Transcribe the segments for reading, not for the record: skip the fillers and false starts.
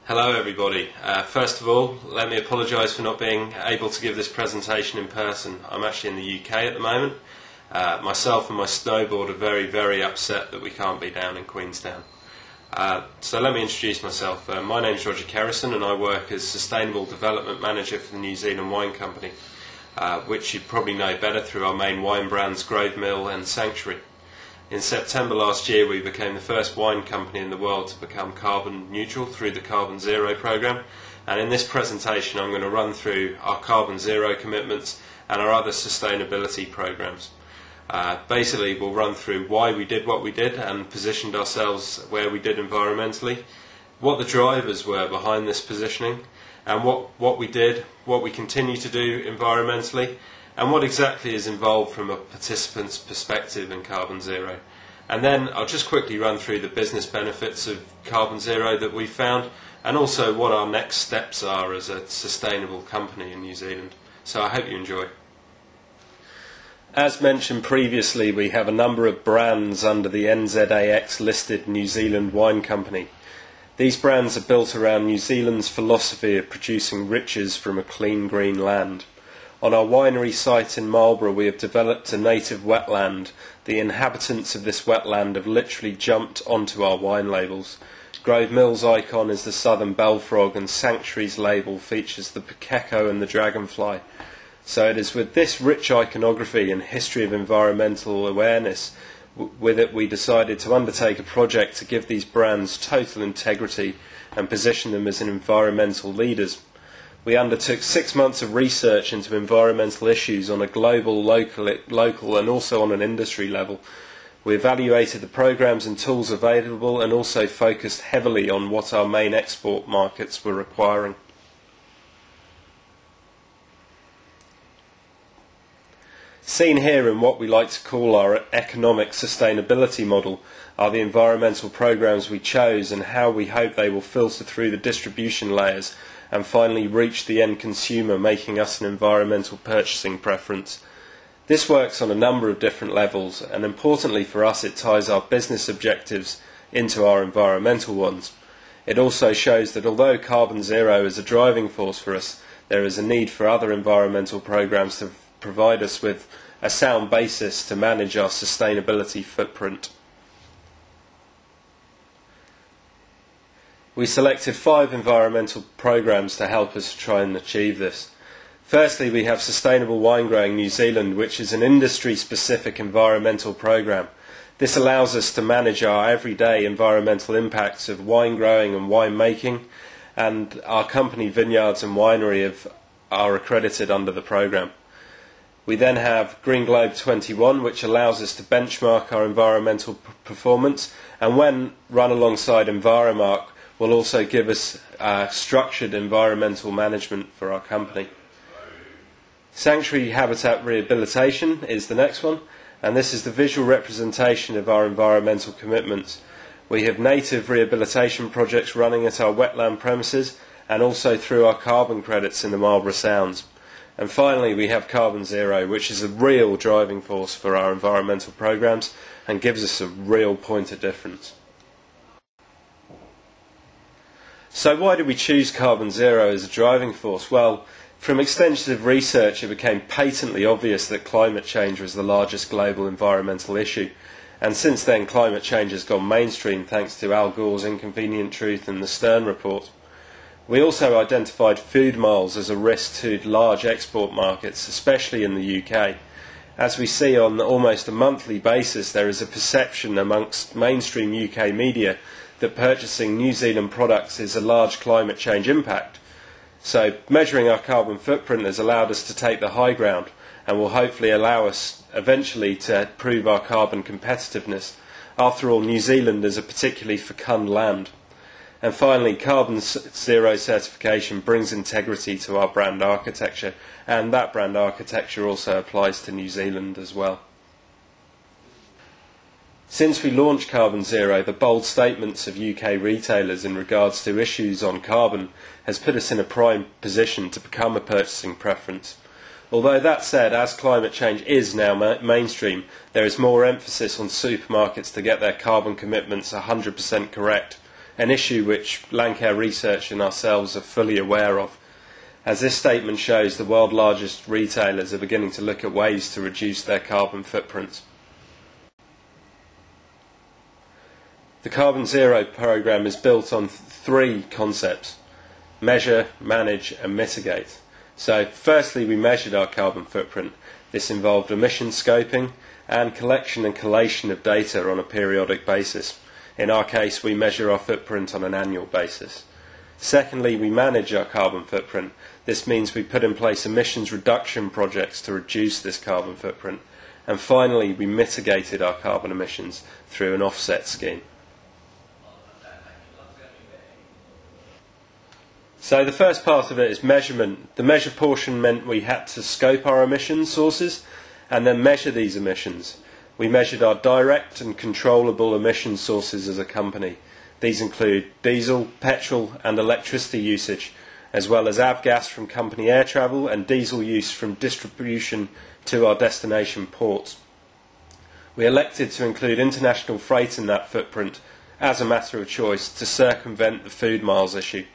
Hello everybody. First of all, let me apologise for not being able to give this presentation in person. I'm actually in the UK at the moment. Myself and my snowboard are very upset that we can't be down in Queenstown. So let me introduce myself. My name is Roger Kerrison and I work as Sustainable Development Manager for the New Zealand Wine Company, which you probably know better through our main wine brands Grove Mill and Sanctuary. In September last year we became the first wine company in the world to become carbon neutral through the carboNZero program, and in this presentation I'm going to run through our carboNZero commitments and our other sustainability programs. Basically we'll run through why we did what we did and positioned ourselves where we did environmentally, what the drivers were behind this positioning, and what we did, what we continue to do environmentally, and what exactly is involved from a participant's perspective in carboNZero. And then I'll just quickly run through the business benefits of carboNZero that we've found, and also what our next steps are as a sustainable company in New Zealand. So I hope you enjoy. As mentioned previously, we have a number of brands under the NZAX listed New Zealand Wine Company. These brands are built around New Zealand's philosophy of producing riches from a clean green land. On our winery site in Marlborough we have developed a native wetland. The inhabitants of this wetland have literally jumped onto our wine labels. Grove Mill's icon is the southern bellfrog and Sanctuary's label features the pakeko and the dragonfly. So it is with this rich iconography and history of environmental awareness with it we decided to undertake a project to give these brands total integrity and position them as environmental leaders. We undertook 6 months of research into environmental issues on a global, local and also on an industry level. We evaluated the programs and tools available and also focused heavily on what our main export markets were requiring. Seen here in what we like to call our economic sustainability model are the environmental programs we chose and how we hope they will filter through the distribution layers and finally reach the end consumer, making us an environmental purchasing preference. This works on a number of different levels, and importantly for us it ties our business objectives into our environmental ones. It also shows that although carboNZero is a driving force for us, there is a need for other environmental programs to provide us with a sound basis to manage our sustainability footprint. We selected 5 environmental programs to help us try and achieve this. Firstly, we have Sustainable Wine Growing New Zealand, which is an industry-specific environmental program. This allows us to manage our everyday environmental impacts of wine growing and wine making, and our company Vineyards and Winery are accredited under the program. We then have Green Globe 21, which allows us to benchmark our environmental performance, and when run alongside Enviromark, will also give us structured environmental management for our company. Sanctuary Habitat Rehabilitation is the next one, and this is the visual representation of our environmental commitments. We have native rehabilitation projects running at our wetland premises and also through our carbon credits in the Marlborough Sounds. And finally we have carboNZero, which is a real driving force for our environmental programs and gives us a real point of difference. So why did we choose carboNZero as a driving force? Well, from extensive research it became patently obvious that climate change was the largest global environmental issue, and since then climate change has gone mainstream thanks to Al Gore's Inconvenient Truth and the Stern Report. We also identified food miles as a risk to large export markets, especially in the UK. As we see on almost a monthly basis, there is a perception amongst mainstream UK media that purchasing New Zealand products is a large climate change impact. So measuring our carbon footprint has allowed us to take the high ground and will hopefully allow us eventually to prove our carbon competitiveness. After all, New Zealand is a particularly fecund land. And finally, carboNZero certification brings integrity to our brand architecture, and that brand architecture also applies to New Zealand as well. Since we launched carboNZero, the bold statements of UK retailers in regards to issues on carbon has put us in a prime position to become a purchasing preference. Although that said, as climate change is now mainstream, there is more emphasis on supermarkets to get their carbon commitments 100% correct, an issue which Landcare Research and ourselves are fully aware of. As this statement shows, the world's largest retailers are beginning to look at ways to reduce their carbon footprints. The carboNZero program is built on three concepts: measure, manage and mitigate. So firstly, we measured our carbon footprint. This involved emission scoping and collection and collation of data on a periodic basis. In our case, we measure our footprint on an annual basis. Secondly, we manage our carbon footprint. This means we put in place emissions reduction projects to reduce this carbon footprint. And finally, we mitigated our carbon emissions through an offset scheme. So the first part of it is measurement. The measure portion meant we had to scope our emission sources and then measure these emissions. We measured our direct and controllable emission sources as a company. These include diesel, petrol and electricity usage, as well as avgas from company air travel and diesel use from distribution to our destination ports. We elected to include international freight in that footprint as a matter of choice to circumvent the food miles issue.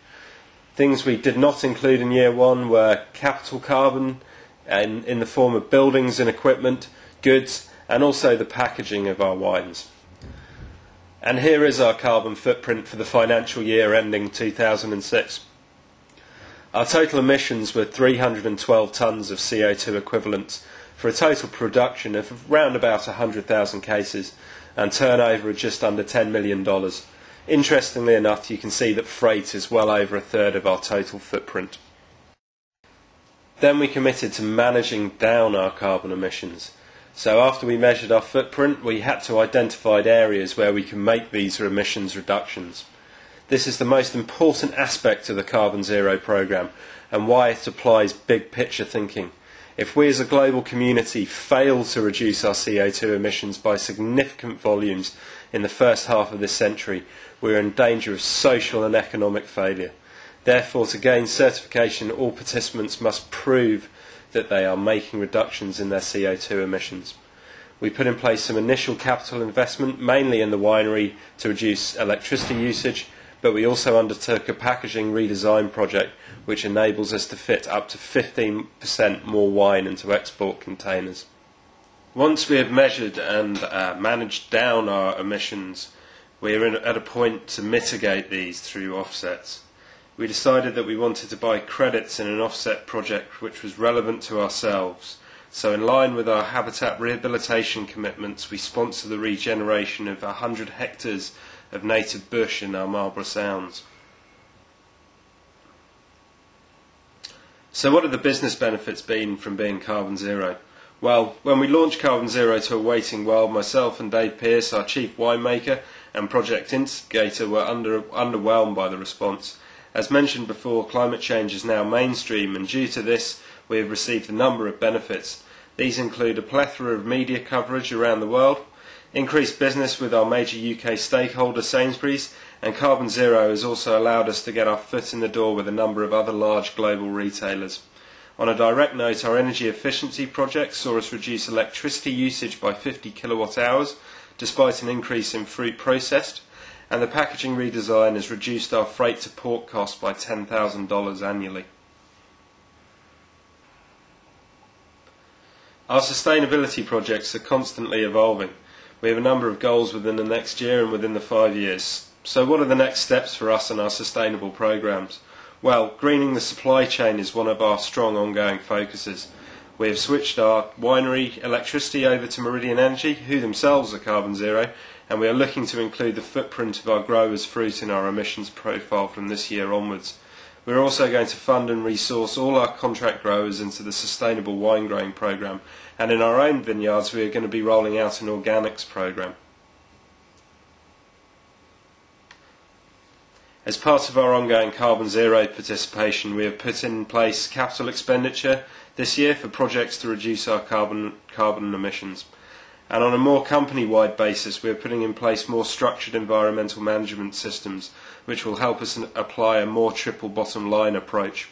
Things we did not include in year one were capital carbon in the form of buildings and equipment, goods, and also the packaging of our wines. And here is our carbon footprint for the financial year ending 2006. Our total emissions were 312 tonnes of CO2 equivalents for a total production of around about 100,000 cases and turnover of just under $10 million. Interestingly enough, you can see that freight is well over a third of our total footprint. Then we committed to managing down our carbon emissions. So after we measured our footprint, we had to identify areas where we can make these emissions reductions. This is the most important aspect of the carboNZero program and why it applies big picture thinking. If we as a global community fail to reduce our CO2 emissions by significant volumes in the first half of this century, we are in danger of social and economic failure. Therefore, to gain certification, all participants must prove that they are making reductions in their CO2 emissions. We put in place some initial capital investment, mainly in the winery, to reduce electricity usage, but we also undertook a packaging redesign project which enables us to fit up to 15% more wine into export containers. Once we have measured and managed down our emissions, we are at a point to mitigate these through offsets. We decided that we wanted to buy credits in an offset project which was relevant to ourselves. So in line with our habitat rehabilitation commitments, we sponsor the regeneration of 100 hectares of native bush in our Marlborough Sounds. So what have the business benefits been from being carboNZero? Well, when we launched carboNZero to a waiting world, myself and Dave Pearce, our chief winemaker and project instigator, were underwhelmed by the response. As mentioned before, climate change is now mainstream, and due to this we have received a number of benefits. These include a plethora of media coverage around the world, increased business with our major UK stakeholder Sainsbury's, and carboNZero has also allowed us to get our foot in the door with a number of other large global retailers. On a direct note, our energy efficiency project saw us reduce electricity usage by 50 kilowatt hours, despite an increase in fruit processed, and the packaging redesign has reduced our freight to port costs by $10,000 annually. Our sustainability projects are constantly evolving. We have a number of goals within the next year and within the 5 years. So what are the next steps for us and our sustainable programs? Well, greening the supply chain is one of our strong ongoing focuses. We have switched our winery electricity over to Meridian Energy, who themselves are carboNZero, and we are looking to include the footprint of our growers' fruit in our emissions profile from this year onwards. We are also going to fund and resource all our contract growers into the sustainable wine growing programme, and in our own vineyards we are going to be rolling out an organics programme. As part of our ongoing carboNZero participation, we have put in place capital expenditure this year for projects to reduce our carbon emissions. And on a more company-wide basis, we are putting in place more structured environmental management systems, which will help us apply a more triple bottom line approach.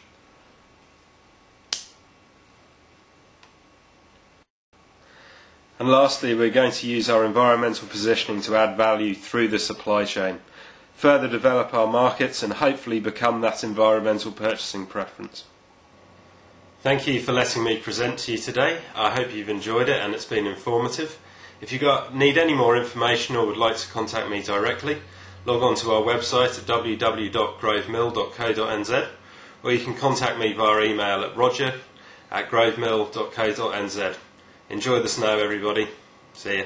And lastly, we're going to use our environmental positioning to add value through the supply chain. further develop our markets and hopefully become that environmental purchasing preference. Thank you for letting me present to you today. I hope you've enjoyed it and it's been informative. If you need any more information or would like to contact me directly, log on to our website at www.gravemill.co.nz, or you can contact me via email at roger@gravemill.co.nz. Enjoy the snow, everybody. See you.